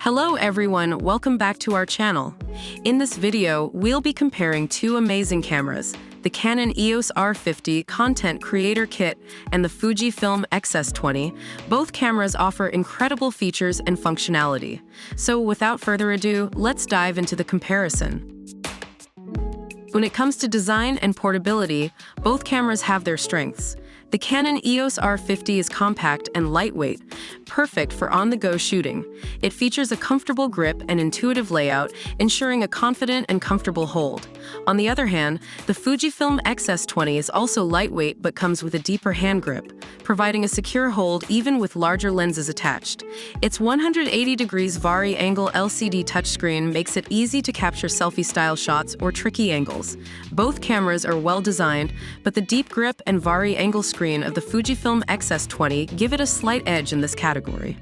Hello everyone, welcome back to our channel. In this video, we'll be comparing two amazing cameras, the Canon EOS R50 Content Creator Kit and the Fujifilm X-S20. Both cameras offer incredible features and functionality. So without further ado, let's dive into the comparison. When it comes to design and portability, both cameras have their strengths. The Canon EOS R50 is compact and lightweight, perfect for on-the-go shooting. It features a comfortable grip and intuitive layout, ensuring a confident and comfortable hold. On the other hand, the Fujifilm X-S20 is also lightweight but comes with a deeper hand grip, providing a secure hold even with larger lenses attached. Its 180 degrees vari-angle LCD touchscreen makes it easy to capture selfie-style shots or tricky angles. Both cameras are well-designed, but the deep grip and vari-angle screen of the Fujifilm X-S20 give it a slight edge in this category.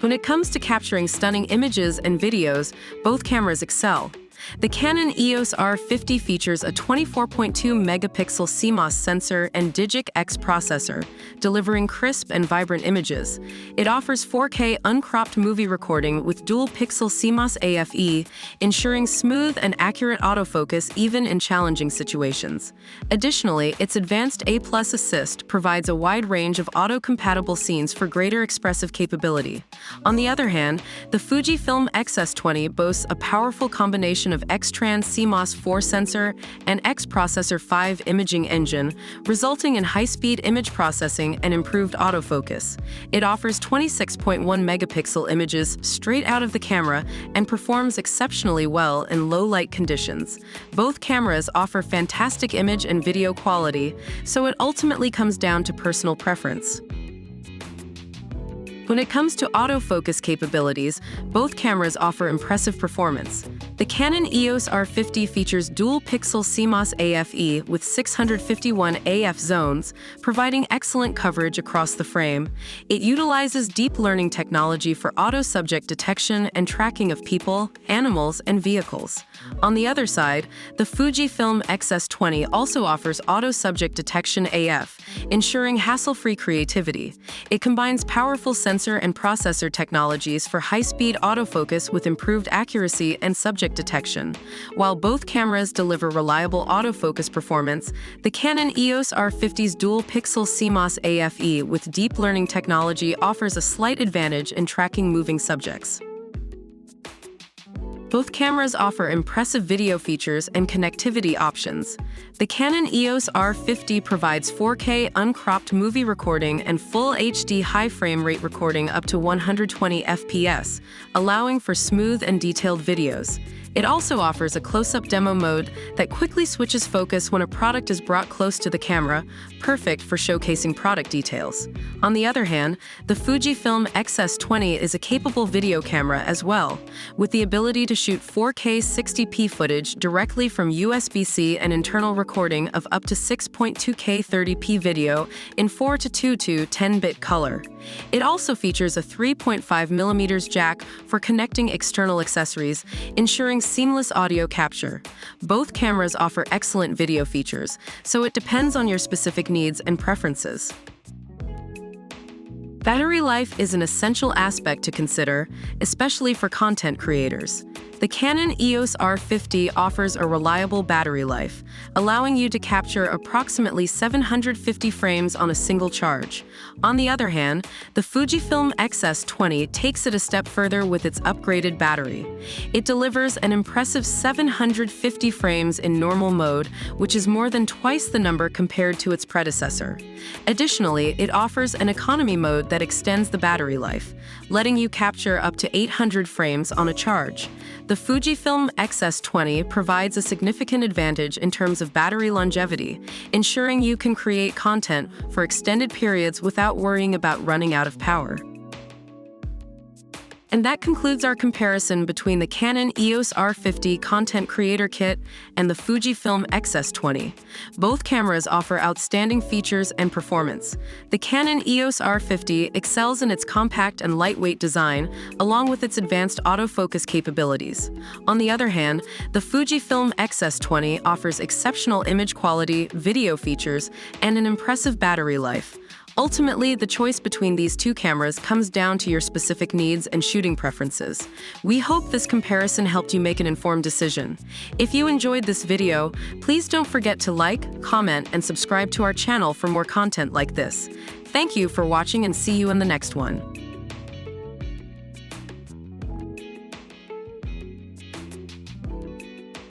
When it comes to capturing stunning images and videos, both cameras excel. The Canon EOS R50 features a 24.2 megapixel CMOS sensor and Digic X processor, delivering crisp and vibrant images. It offers 4K uncropped movie recording with dual-pixel CMOS AFE, ensuring smooth and accurate autofocus even in challenging situations. Additionally, its advanced A+ assist provides a wide range of auto-compatible scenes for greater expressive capability. On the other hand, the Fujifilm X-S20 boasts a powerful combination of X-Trans CMOS 4 sensor and X Processor 5 imaging engine, resulting in high-speed image processing and improved autofocus. It offers 26.1 megapixel images straight out of the camera and performs exceptionally well in low-light conditions. Both cameras offer fantastic image and video quality, so it ultimately comes down to personal preference. When it comes to autofocus capabilities, both cameras offer impressive performance. The Canon EOS R50 features dual-pixel CMOS AFE with 651 AF zones, providing excellent coverage across the frame. It utilizes deep learning technology for auto-subject detection and tracking of people, animals, and vehicles. On the other side, the Fujifilm X-S20 also offers auto-subject detection AF, ensuring hassle-free creativity. It combines powerful sensor and processor technologies for high-speed autofocus with improved accuracy and subject detection. While both cameras deliver reliable autofocus performance, the Canon EOS R50's dual-pixel CMOS AFE with deep learning technology offers a slight advantage in tracking moving subjects. Both cameras offer impressive video features and connectivity options. The Canon EOS R50 provides 4K uncropped movie recording and full HD high frame rate recording up to 120 FPS, allowing for smooth and detailed videos. It also offers a close-up demo mode that quickly switches focus when a product is brought close to the camera, perfect for showcasing product details. On the other hand, the Fujifilm X-S20 is a capable video camera as well, with the ability to shoot 4K 60p footage directly from USB-C and internal recording of up to 6.2K 30p video in 4:2 10-bit color. It also features a 3.5mm jack for connecting external accessories, ensuring seamless audio capture. Both cameras offer excellent video features, so it depends on your specific needs and preferences. Battery life is an essential aspect to consider, especially for content creators. The Canon EOS R50 offers a reliable battery life, allowing you to capture approximately 750 frames on a single charge. On the other hand, the Fujifilm X-S20 takes it a step further with its upgraded battery. It delivers an impressive 750 frames in normal mode, which is more than twice the number compared to its predecessor. Additionally, it offers an economy mode that extends the battery life, letting you capture up to 800 frames on a charge. The Fujifilm X-S20 provides a significant advantage in terms of battery longevity, ensuring you can create content for extended periods without worrying about running out of power. And that concludes our comparison between the Canon EOS R50 Content Creator Kit and the Fujifilm X-S20. Both cameras offer outstanding features and performance. The Canon EOS R50 excels in its compact and lightweight design, along with its advanced autofocus capabilities. On the other hand, the Fujifilm X-S20 offers exceptional image quality, video features, and an impressive battery life. Ultimately, the choice between these two cameras comes down to your specific needs and shooting preferences. We hope this comparison helped you make an informed decision. If you enjoyed this video, please don't forget to like, comment, and subscribe to our channel for more content like this. Thank you for watching and see you in the next one.